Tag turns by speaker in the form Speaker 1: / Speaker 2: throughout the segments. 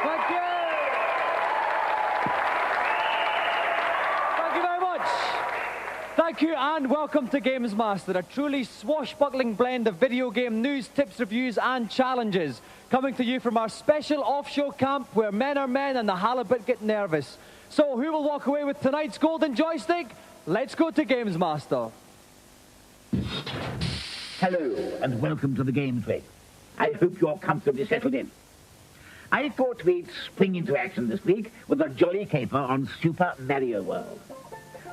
Speaker 1: Thank you. Thank you very much. Thank you and welcome to Gamesmaster, a truly swashbuckling blend of video game news, tips, reviews and challenges. Coming to you from our special offshore camp where men are men and the halibut get nervous. So who will walk away with tonight's golden joystick? Let's go to Gamesmaster.
Speaker 2: Hello and welcome to the Games Week. I hope you're comfortably settled in. I thought we'd spring into action this week with a jolly caper on Super Mario World.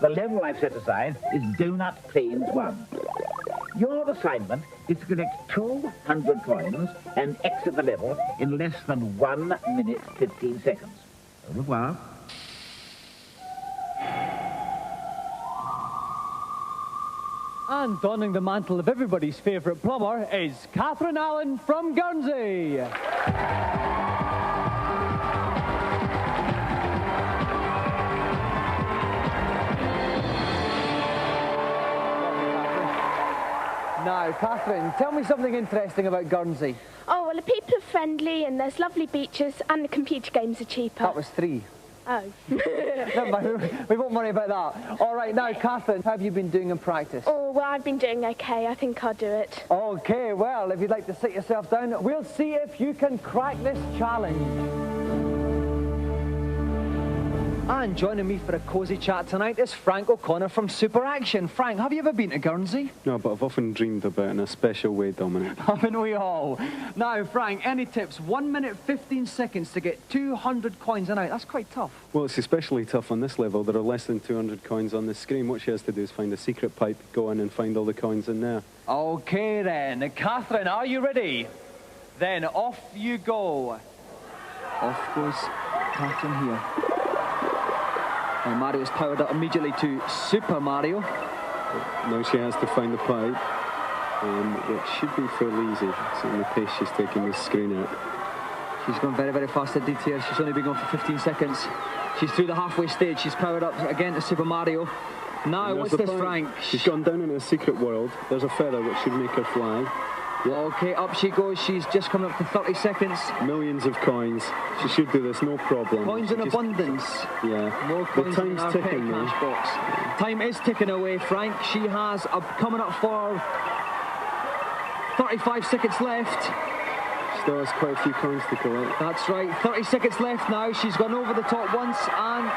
Speaker 2: The level I've set aside is Donut Plains 1. Your assignment is to collect 200 coins and exit the level in less than 1 minute 15 seconds. Au revoir.
Speaker 1: And donning the mantle of everybody's favourite plumber is Catherine Allen from Guernsey. Now, Catherine, tell me something interesting about Guernsey.
Speaker 3: Oh, well, the people are friendly and there's lovely beaches and the computer games are cheaper.
Speaker 1: That was 3.
Speaker 3: Oh.
Speaker 1: Never mind, we won't worry about that. All right, now, Catherine, how have you been doing in practice?
Speaker 3: Oh, well, I've been doing okay. I think I'll do it.
Speaker 1: Okay, well, if you'd like to sit yourself down, we'll see if you can crack this challenge. And joining me for a cosy chat tonight is Frank O'Connor from Super Action. Frank, have you ever been to Guernsey?
Speaker 4: No, but I've often dreamed about it in a special way, Dominic.
Speaker 1: Haven't we all? Now, Frank, any tips? 1 minute 15 seconds to get 200 coins a night. That's quite tough.
Speaker 4: Well, it's especially tough on this level. There are less than 200 coins on the screen. What she has to do is find a secret pipe, go in and find all the coins in there.
Speaker 1: Okay, then. Catherine, are you ready? Then off you go. Off goes Catherine here. And Mario's powered up immediately to Super Mario.
Speaker 4: Now she has to find the pipe, it should be fairly easy. Seeing the pace she's taking this screen out.
Speaker 1: She's gone very, very fast indeed here. She's only been going for 15 seconds. She's through the halfway stage. She's powered up again to Super Mario. Now, what's this, Frank?
Speaker 4: She's gone down into a secret world. There's a feather which should make her fly.
Speaker 1: Yep. Okay, up she goes. She's just coming up to 30 seconds.
Speaker 4: Millions of coins. She should do this, no problem.
Speaker 1: Coins in abundance.
Speaker 4: Yeah.
Speaker 1: More coins
Speaker 4: the
Speaker 1: in
Speaker 4: time's
Speaker 1: our
Speaker 4: ticking
Speaker 1: petty
Speaker 4: now.
Speaker 1: cash box. Time is ticking away, Frank. She has coming up for 35 seconds left.
Speaker 4: Still has quite a few coins to collect.
Speaker 1: That's right. 30 seconds left now. She's gone over the top once and...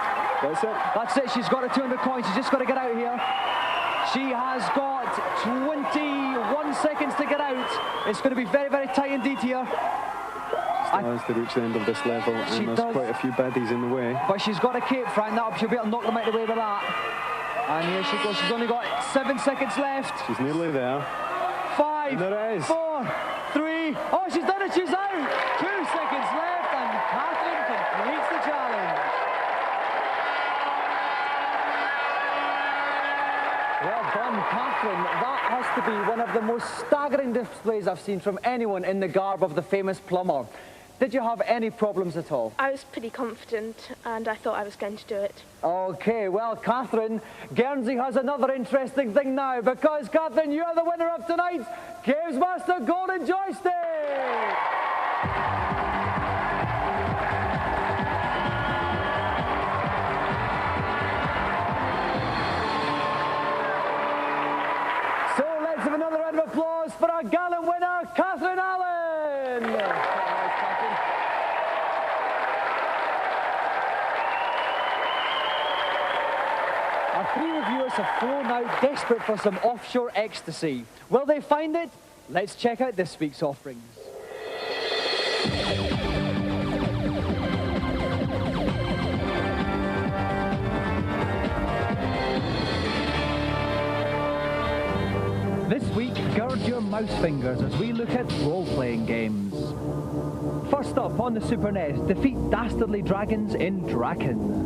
Speaker 4: That's it.
Speaker 1: That's it. She's got her 200 coins. She's just got to get out here. She has got 21 seconds to get out. It's going to be very, very tight indeed here.
Speaker 4: Still has to reach the end of this level, and there's quite a few baddies in the way.
Speaker 1: But she's got a cape, Frank. She'll be able to knock them out of the way with that. And here she goes. She's only got 7 seconds left.
Speaker 4: She's nearly there.
Speaker 1: 5,
Speaker 4: and there it is.
Speaker 1: 4, 3. Oh, she's done it. She's out. 2 seconds left, and Catherine completes the challenge. Well done, Catherine. That has to be one of the most staggering displays I've seen from anyone in the garb of the famous plumber. Did you have any problems at all?
Speaker 3: I was pretty confident and I thought I was going to do it.
Speaker 1: Okay, well, Catherine, Guernsey has another interesting thing now because, Catherine, you are the winner of tonight's Gamesmaster Golden Joystick! So let's have another round of applause for our gallant winner, Catherine Allen! Our 3 reviewers have flown out desperate for some offshore ecstasy. Will they find it? Let's check out this week's offerings. This week, gird your mouse fingers as we look at role-playing games. First up on the Super NES, defeat dastardly dragons in Draken.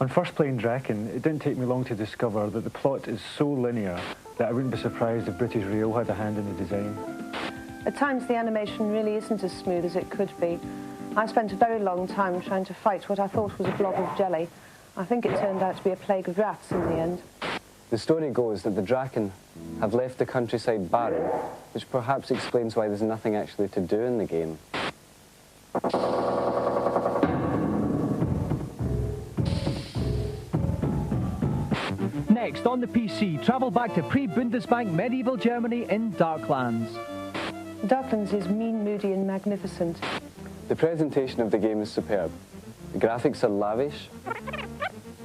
Speaker 5: On first playing Draken, it didn't take me long to discover that the plot is so linear that I wouldn't be surprised if British Rail had a hand in the design.
Speaker 6: At times the animation really isn't as smooth as it could be. I spent a very long time trying to fight what I thought was a blob of jelly. I think it turned out to be a plague of rats in the end.
Speaker 7: The story goes that the Draken have left the countryside barren, which perhaps explains why there's nothing actually to do in the game.
Speaker 1: Next, on the PC, travel back to pre-Bundesbank medieval Germany in Darklands.
Speaker 6: Darklands is mean, moody and magnificent.
Speaker 7: The presentation of the game is superb. The graphics are lavish,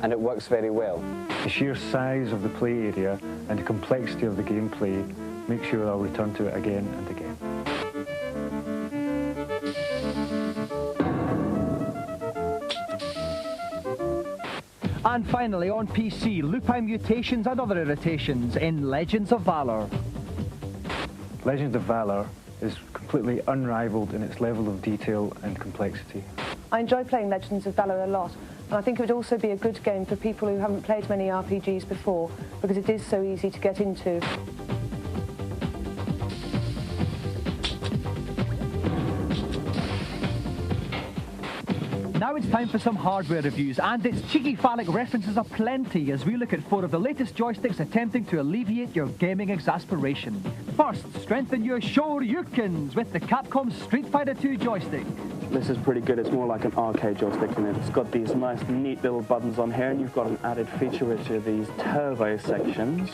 Speaker 7: and it works very well.
Speaker 5: The sheer size of the play area and the complexity of the gameplay make sure I'll return to it again and again.
Speaker 1: And finally, on PC, lupine mutations and other irritations in Legends of Valor.
Speaker 5: Legends of Valor is completely unrivaled in its level of detail and complexity.
Speaker 6: I enjoy playing Legends of Valor a lot, and I think it would also be a good game for people who haven't played many RPGs before, because it is so easy to get into.
Speaker 1: Now it's time for some hardware reviews, and its cheeky phallic references are plenty as we look at 4 of the latest joysticks attempting to alleviate your gaming exasperation. First, strengthen your Shoryukens with the Capcom Street Fighter II joystick.
Speaker 8: This is pretty good. It's more like an arcade joystick, and it's got these nice, neat little buttons on here, and you've got an added feature which are these turbo sections,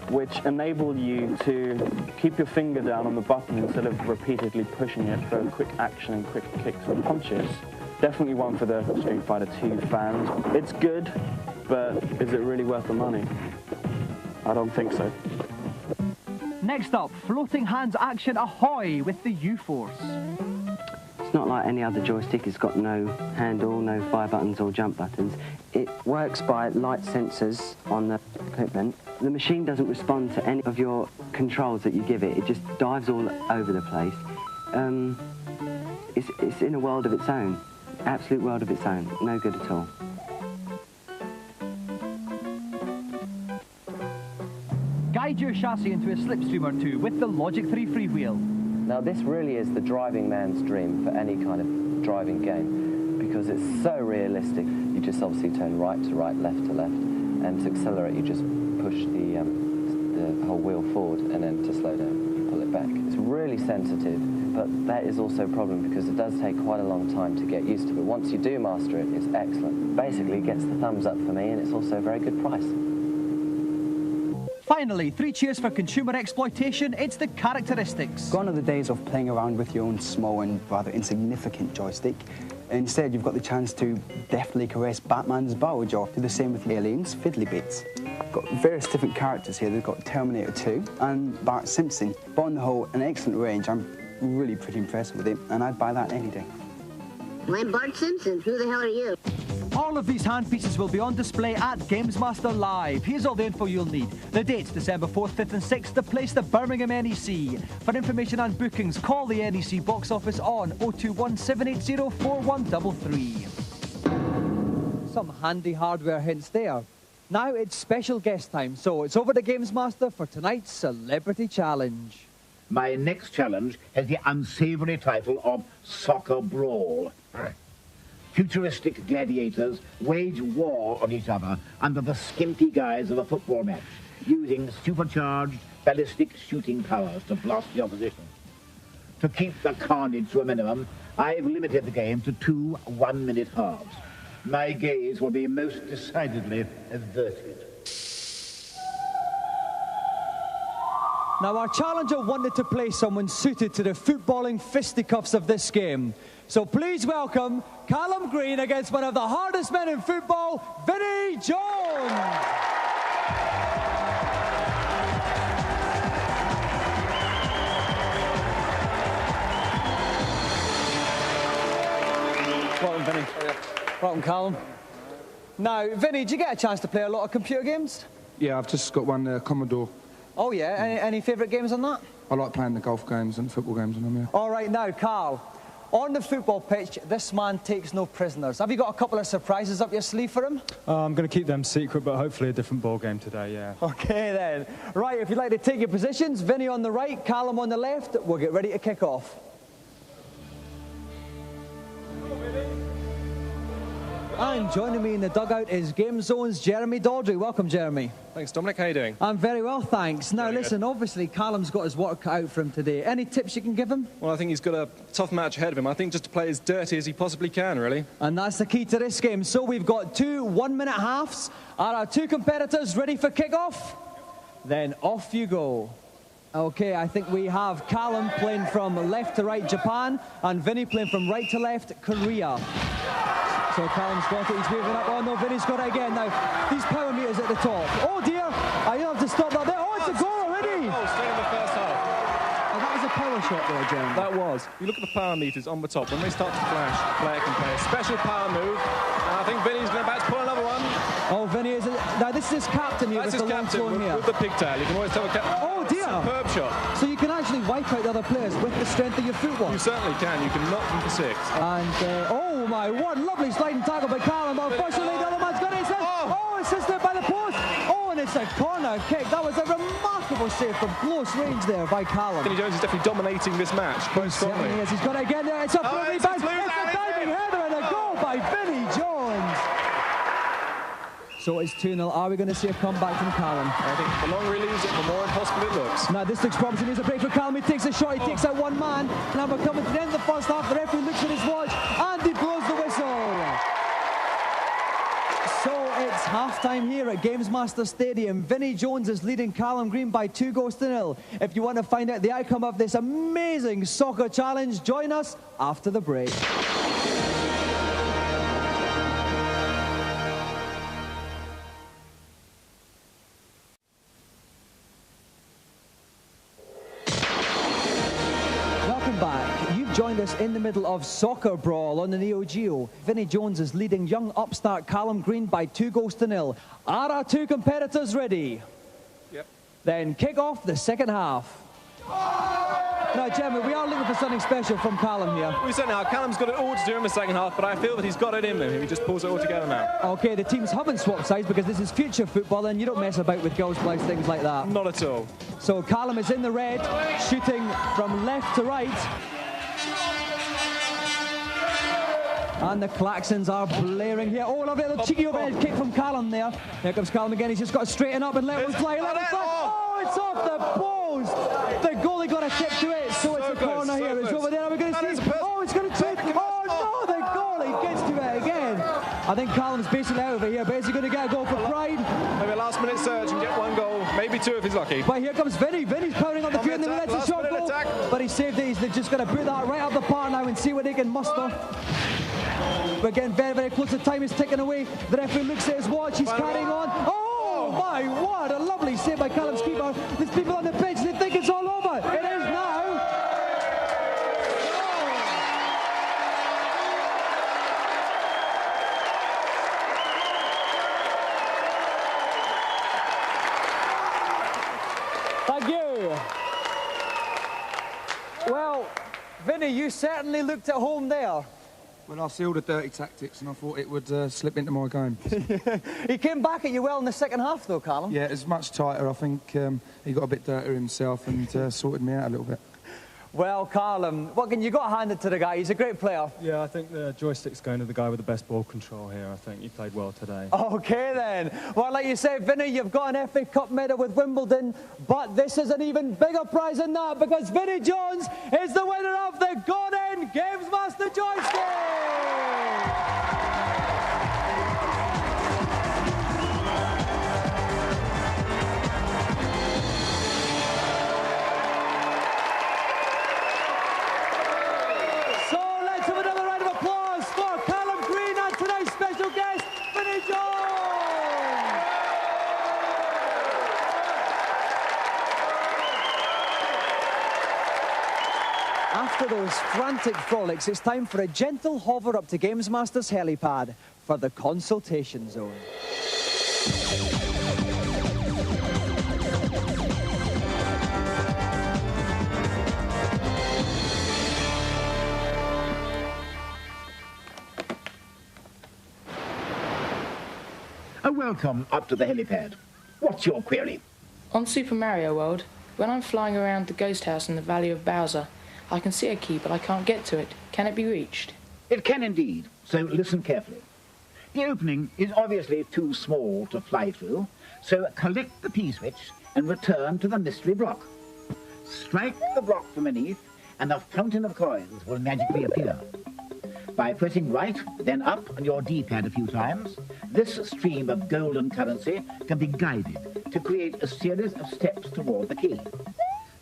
Speaker 8: which enable you to keep your finger down on the button instead of repeatedly pushing it for quick action and quick kicks and punches. Definitely one for the Street Fighter II fans. It's good, but is it really worth the money? I don't think so.
Speaker 1: Next up, floating hands action ahoy with the U-Force.
Speaker 9: It's not like any other joystick. It's got no handle, no fire buttons or jump buttons. It works by light sensors on the equipment. The machine doesn't respond to any of your controls that you give it. It just dives all over the place. It's in a world of its own. Absolute world of its own. No good at all.
Speaker 1: Guide your chassis into a slipstream or two with the Logic 3 freewheel.
Speaker 7: Now this really is the driving man's dream for any kind of driving game, because it's so realistic. You just obviously turn right to right, left to left, and to accelerate you just push the whole wheel forward, and then to slow down you pull it back. It's really sensitive, but that is also a problem because it does take quite a long time to get used to. But once you do master it, it's excellent. Basically it gets the thumbs up for me, and it's also a very good price.
Speaker 1: Finally, 3 cheers for consumer exploitation. It's the characteristics.
Speaker 10: Gone are the days of playing around with your own small and rather insignificant joystick. Instead, you've got the chance to deftly caress Batman's bulge, or do the same with Aliens' fiddly bits. Got various different characters here. They've got Terminator 2 and Bart Simpson. But on the whole, an excellent range. I'm really pretty impressed with it, and I'd buy that any day.
Speaker 11: I'm Bart Simpson. Who the hell are you?
Speaker 1: All of these handpieces will be on display at Gamesmaster Live. Here's all the info you'll need. The dates, December 4th, 5th and 6th. The place, the Birmingham NEC. For information and bookings, call the NEC box office on 021 780 4133. Some handy hardware hints there. Now it's special guest time, so it's over to Gamesmaster for tonight's Celebrity Challenge.
Speaker 2: My next challenge has the unsavoury title of Soccer Brawl. Futuristic gladiators wage war on each other under the skimpy guise of a football match, using supercharged ballistic shooting powers to blast the opposition. To keep the carnage to a minimum, I've limited the game to 2 one-minute halves. My gaze will be most decidedly averted.
Speaker 1: Now, our challenger wanted to play someone suited to the footballing fisticuffs of this game. So please welcome Callum Green against one of the hardest men in football, Vinnie Jones. Welcome, Vinnie. Welcome, Callum. Now, Vinnie, did you get a chance to play a lot of computer games?
Speaker 12: Yeah, I've just got one Commodore.
Speaker 1: Oh, yeah? Any favourite games on that?
Speaker 12: I like playing the golf games and football games on them, yeah.
Speaker 1: All right, now, Carl, on the football pitch, this man takes no prisoners. Have you got a couple of surprises up your sleeve for him?
Speaker 5: I'm going to keep them secret, but hopefully a different ball game today, yeah.
Speaker 1: OK, then. Right, if you'd like to take your positions, Vinnie on the right, Callum on the left, we'll get ready to kick off. And joining me in the dugout is Game Zone's Jeremy Dawdry. Welcome, Jeremy.
Speaker 13: Thanks, Dominic. How are you doing?
Speaker 1: I'm very well, thanks. Now,
Speaker 13: Very
Speaker 1: listen, obviously, Callum's got his work cut out for him today. Any tips you can give him?
Speaker 13: Well, I think he's got a tough match ahead of him. I think just to play as dirty as he possibly can, really.
Speaker 1: And that's the key to this game. So we've got 2 one-minute halves. Are our 2 competitors ready for kick-off? Then off you go. Okay, I think we have Callum playing from left to right, Japan, and Vinny playing from right to left, Korea. So Callum's got it, he's waving up. Oh no, Vinny's got it again. Now, these power meters at the top. Oh dear, I have to stop that there. Oh, it's a goal already!
Speaker 13: Oh, straight in the first half.
Speaker 1: Oh, that was a power shot there, Jeremy.
Speaker 13: That was. You look at the power meters on the top. When they start to flash, the player can play a special power move. And I think Vinny's going to about to pull another one.
Speaker 1: Oh, Vinny is... Now, this is his captain here.
Speaker 13: That's
Speaker 1: with
Speaker 13: his
Speaker 1: the long
Speaker 13: captain
Speaker 1: flowing hair.
Speaker 13: with the pigtail. You can always tell a captain.
Speaker 1: Oh dear!
Speaker 13: Superb shot.
Speaker 1: So you can actually wipe out the other players with the strength of your footwork.
Speaker 13: You certainly can. You can knock them for 6.
Speaker 1: And, oh my, what lovely sliding tackle by Callum. But unfortunately, the other man's got it. Oh, assisted by the post. Oh, and it's a corner kick. That was a remarkable save from close range there by Callum.
Speaker 13: Vinny Jones is definitely dominating this match quite strongly.
Speaker 1: Yes, he's got it again there. It's a brilliant
Speaker 13: it's a
Speaker 1: diving header and a goal by Vinny Jones. So it's 2-0. Are we going to see a comeback from Callum?
Speaker 13: I think the longer he leaves it, the more impossible it looks.
Speaker 1: Now this looks promising. Here's a break for Callum. He takes a shot. He takes out one man. Now we're coming to the end of the first half. The referee looks at his watch and he blows the whistle. So it's half-time here at Gamesmaster Stadium. Vinny Jones is leading Callum Green by 2-0. If you want to find out the outcome of this amazing soccer challenge, join us after the break. Joined us in the middle of Soccer Brawl on the Neo Geo. Vinny Jones is leading young upstart Callum Green by 2-0. Are our 2 competitors ready?
Speaker 13: Yep.
Speaker 1: Then kick off the second half. Now, Jeremy, we are looking for something special from Callum here.
Speaker 13: We certainly are. Callum's got it all to do in the second half, but I feel that he's got it in him. He just pulls it all together now.
Speaker 1: Okay, the teams haven't swapped sides because this is future football and you don't mess about with girls' blouse, things like that.
Speaker 13: Not at all.
Speaker 1: So Callum is in the red, shooting from left to right. And the klaxons are blaring here. Oh, lovely little cheeky overhead kick from Callum there. Here comes Callum again. He's just got to straighten up and let one fly. Let one fly. Oh, it's off the post. The goalie got a tip to it, so it's a corner here. It's over there. Are we going to see? Oh, it's going to take. Oh, no, the goalie gets to it again. I think Callum's basically out over here, but is he going to get a goal for pride?
Speaker 13: Maybe a last-minute surge and get 1 goal, maybe 2 if he's lucky.
Speaker 1: But here comes Vinny. Vinny's powering on the field and he lets a shot go. But he saved it. He's just going to put that right up the park now and see what they can muster. We're getting very, very close. The time is ticking away. The referee looks at his watch. He's carrying on. Oh, my word. A lovely save by Callum's keeper. There's people on the pitch. They think it's all over. It is now. Thank you. Well, Vinny, you certainly looked at home there.
Speaker 12: Well, I see all the dirty tactics and I thought it would slip into my game.
Speaker 1: He came back at you well in the second half, though, Callum.
Speaker 12: Yeah, it's much tighter. I think he got a bit dirtier himself and sorted me out a little bit.
Speaker 1: Well, Callum, what can you got handed to the guy? He's a great player.
Speaker 5: Yeah, I think the joystick's going to the guy with the best ball control here. I think he played well today.
Speaker 1: OK, then. Well, like you said, Vinny, you've got an FA Cup medal with Wimbledon, but this is an even bigger prize than that because Vinny Jones is the winner of the Golden Gamesmaster joystick! After those frantic frolics, it's time for a gentle hover up to Gamesmaster's helipad for the consultation zone.
Speaker 2: Welcome up to the helipad. What's your query?
Speaker 14: On Super Mario World, when I'm flying around the ghost house in the Valley of Bowser, I can see a key, but I can't get to it. Can it be reached?
Speaker 2: It can indeed, so listen carefully. The opening is obviously too small to fly through, so collect the P-switch and return to the mystery block. Strike the block from beneath, and a fountain of coins will magically appear. By pressing right, then up on your D-pad a few times, this stream of golden currency can be guided to create a series of steps toward the key.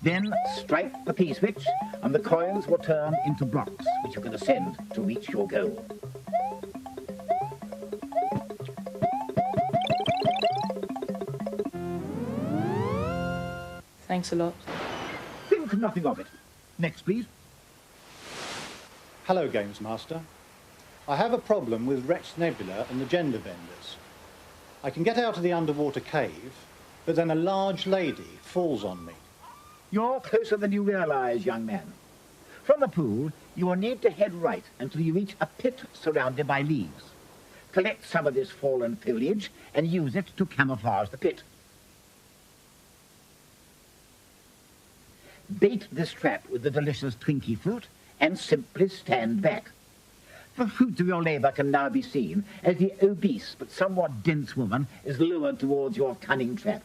Speaker 2: Then strike the P-switch, and the coins will turn into blocks, which you can ascend to reach your goal.
Speaker 14: Thanks a lot.
Speaker 2: Think nothing of it. Next, please.
Speaker 15: Hello, Gamesmaster. I have a problem with Rex Nebula and the gender benders. I can get out of the underwater cave, but then a large lady falls on me.
Speaker 2: You're closer than you realize, young man. From the pool, you will need to head right until you reach a pit surrounded by leaves. Collect some of this fallen foliage and use it to camouflage the pit. Bait this trap with the delicious Twinkie fruit and simply stand back. The fruit of your labor can now be seen as the obese but somewhat dense woman is lured towards your cunning trap.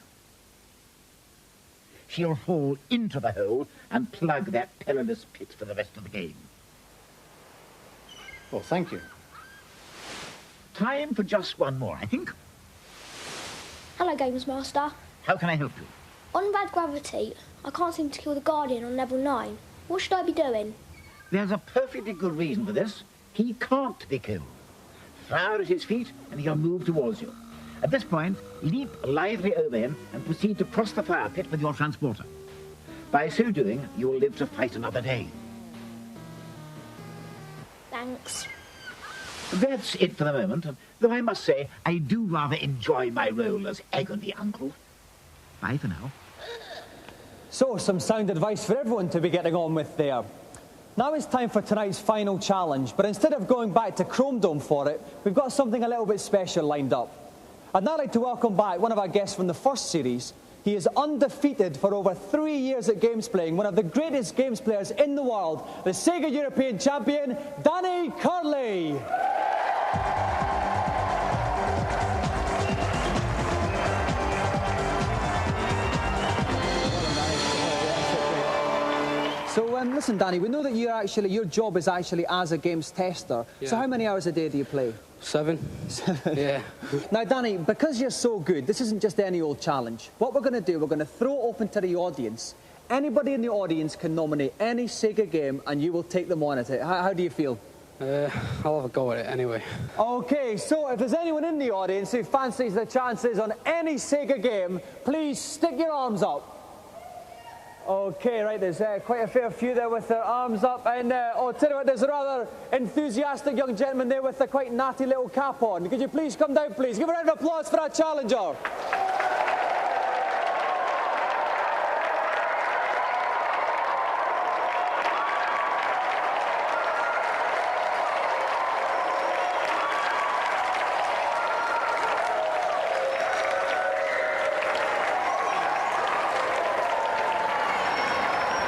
Speaker 2: She'll fall into the hole and plug that perilous pit for the rest of the game.
Speaker 15: Well, thank you.
Speaker 2: Time for just one more, I think.
Speaker 16: Hello, Gamesmaster.
Speaker 2: How can I help you?
Speaker 16: On bad gravity, I can't seem to kill the Guardian on level 9. What should I be doing?
Speaker 2: There's a perfectly good reason for this. He can't be killed. Fire at his feet and he'll move towards you. At this point, leap lively over him and proceed to cross the fire pit with your transporter. By so doing, you will live to fight another day.
Speaker 16: Thanks.
Speaker 2: That's it for the moment, though I must say I do rather enjoy my role as agony uncle. Bye for now.
Speaker 1: So, some sound advice for everyone to be getting on with there. Now it's time for tonight's final challenge, but instead of going back to Chrome Dome for it, we've got something a little bit special lined up. I'd now like to welcome back one of our guests from the first series. He is undefeated for over 3 years at games playing, one of the greatest games players in the world, the Sega European champion, Danny Curley. So listen, Danny, we know that your job is actually as a games tester. Yeah. So how many hours a day do you play?
Speaker 17: 7. Yeah.
Speaker 1: Now, Danny, because you're so good, this isn't just any old challenge. What we're going to do, we're going to throw it open to the audience. Anybody in the audience can nominate any Sega game and you will take them on at it. How do you feel?
Speaker 17: I'll have a go at it anyway.
Speaker 1: Okay, so if there's anyone in the audience who fancies the chances on any Sega game, please stick your arms up. Okay, right, there's quite a fair few there with their arms up, and tell you what, there's a rather enthusiastic young gentleman there with a quite natty little cap on. Could you please come down, please? Give a round of applause for our challenger.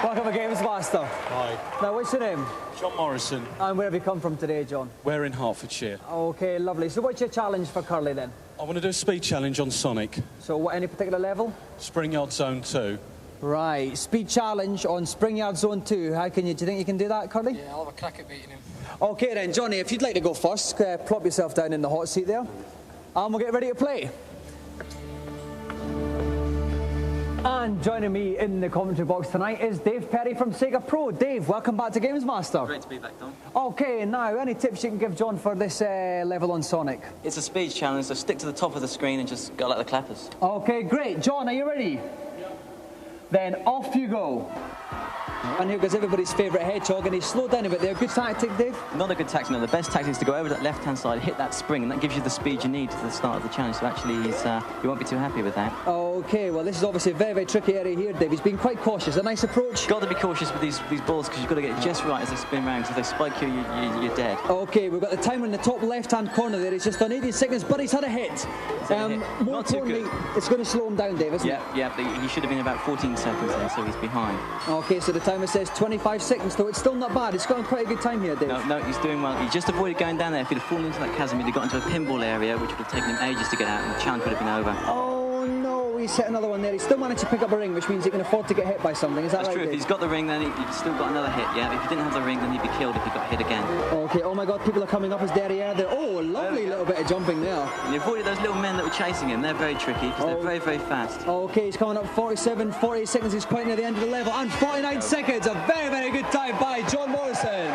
Speaker 1: Welcome to Gamesmaster.
Speaker 18: Hi.
Speaker 1: Now, what's your name?
Speaker 18: John Morrison.
Speaker 1: And where have you come from today, John?
Speaker 18: We're in Hertfordshire.
Speaker 1: Okay, lovely. So what's your challenge for Curly then?
Speaker 18: I want to do a speed challenge on Sonic.
Speaker 1: So what, any particular level?
Speaker 18: Springyard Zone 2.
Speaker 1: Right, speed challenge on Springyard Zone 2. Do you think you can do that, Curly?
Speaker 17: Yeah, I'll have a crack at beating him.
Speaker 1: Okay then, Johnny, if you'd like to go first, plop yourself down in the hot seat there. And we'll get ready to play. And joining me in the commentary box tonight is Dave Perry from Sega Pro. Dave, welcome back to Gamesmaster.
Speaker 19: Great to be back, Tom.
Speaker 1: Okay, now, any tips you can give John for this level on Sonic?
Speaker 19: It's a speed challenge, so stick to the top of the screen and just go like the clappers.
Speaker 1: Okay, great. John, are you ready? Yep. Then off you go. And here goes everybody's favourite hedgehog, and he's slowed down a bit there. Good tactic, Dave?
Speaker 19: Not a good tactic, no. The best tactic is to go over that left-hand side, hit that spring, and that gives you the speed you need to the start of the challenge. So actually, you won't be too happy with that.
Speaker 1: Okay, well, this is obviously a very, very tricky area here, Dave. He's been quite cautious. A nice approach.
Speaker 19: Got to be cautious with these balls, because you've got to get it just right as they spin round, because if they spike you, you're dead.
Speaker 1: Okay, we've got the timer in the top left-hand corner there. He's just done 18 seconds, but he's had a hit. More importantly, it's going to slow him down, Dave, isn't it?
Speaker 19: Yeah, but he should have been about 14 seconds there, so he's behind.
Speaker 1: Okay, so the timer timer says 25 seconds, though it's still not bad. It's got quite a good time here, Dave.
Speaker 19: No, he's doing well. He just avoided going down there. If he'd have fallen into that chasm, he'd have got into a pinball area, which would have taken him ages to get out, and the challenge would have been over.
Speaker 1: Oh, no, he's hit another one there. He still managed to pick up a ring, which means he can afford to get hit by something. Is that right,
Speaker 19: That's true.
Speaker 1: Dave?
Speaker 19: If he's got the ring, then he's still got another hit, yeah? If he didn't have the ring, then he'd be killed if he got hit again.
Speaker 1: Okay, oh my God, people are coming up his derriere there. Oh, a lovely little bit of jumping there.
Speaker 19: And he avoided those little men that were chasing him. They're very tricky, because they're very, very fast.
Speaker 1: Okay, he's coming up 47, 48 seconds. He's quite near the end of the level. And 49 seconds. A very, very good time by John Morrison.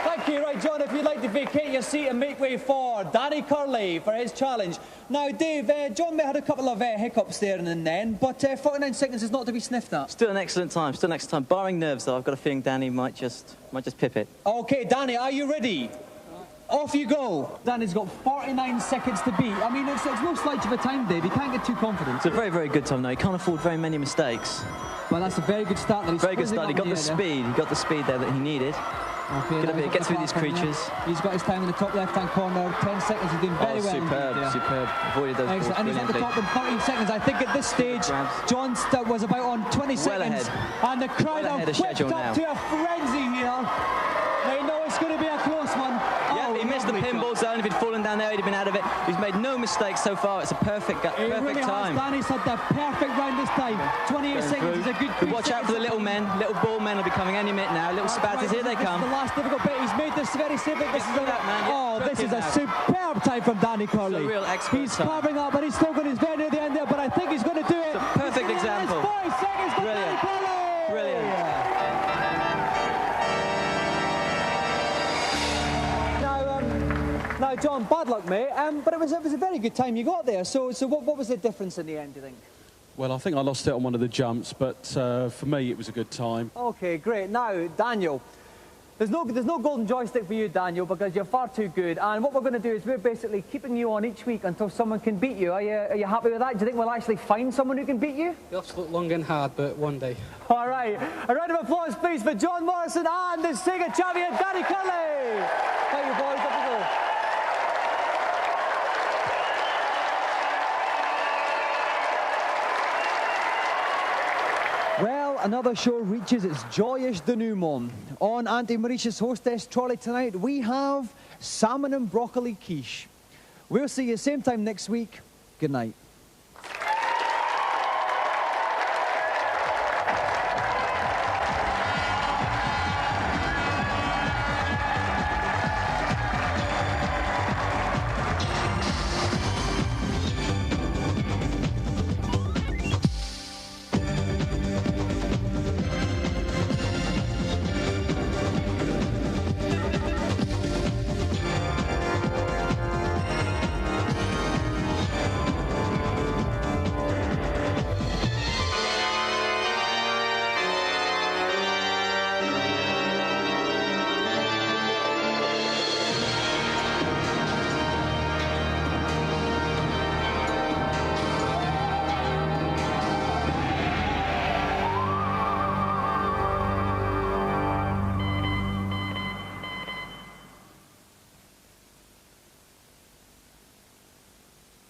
Speaker 1: Thank you. Right, John, if you'd like to vacate your seat and make way for Danny Curley for his challenge. Now, Dave, John may have had a couple of hiccups there and then, but 49 seconds is not to be sniffed at.
Speaker 19: Still an excellent time. Still an excellent time. Barring nerves, though, I've got a feeling Danny might just pip it.
Speaker 1: Okay, Danny, are you ready? Off you go. Danny's got 49 seconds to beat. I mean, it's no slouch of a time, Dave. You can't get too confident.
Speaker 19: It's a very, very good time now. He can't afford very many mistakes.
Speaker 1: Well, that's a very good start.
Speaker 19: Very good start. He got the speed. He got the speed there that he needed.
Speaker 1: Okay,
Speaker 19: get through these creatures.
Speaker 1: He's got his time in the top left-hand corner. 10 seconds. He's doing very well.
Speaker 19: Superb. Avoided those balls.
Speaker 1: And he's at the top in 13 seconds. I think at this stage, John was about on 20 seconds. And the crowd are whipped up to a frenzy here. They know it's going to be a close one.
Speaker 19: Yeah, he missed the pinball zone. If he'd fallen down there, he'd have been out of it. He's made no mistakes so far. It's a perfect time.
Speaker 1: Danny's had the perfect round this time. 28 seconds is a good.
Speaker 19: But watch out for the little men. Little ball men will be coming any minute now. Little spatters, here they come.
Speaker 1: This is the last difficult bit. He's made this very simple. This is a superb time from Danny Curley.
Speaker 19: It's a real expert.
Speaker 1: He's carving up, but he's still going. He's very near the end there, but I think he's going to do it.
Speaker 19: It's a perfect example.
Speaker 1: 5 seconds for Danny Curley.
Speaker 19: Brilliant.
Speaker 1: Now, John, bad luck, mate. But it was a very good time you got there. So what was the difference in the end, do you think?
Speaker 18: Well, I think I lost it on one of the jumps, but for me, it was a good time.
Speaker 1: Okay, great. Now, Daniel, there's no golden joystick for you, Daniel, because you're far too good. And what we're going to do is we're basically keeping you on each week until someone can beat you. Are you happy with that? Do you think we'll actually find someone who can beat you?
Speaker 17: You'll have to look long and hard, but one day.
Speaker 1: All right. A round of applause, please, for John Morrison and the Sega champion, Danny Curley. Thank you, boys. Up you go. Well, another show reaches its joyous denouement. On Auntie Mauritius hostess trolley tonight, we have salmon and broccoli quiche. We'll see you same time next week. Good night.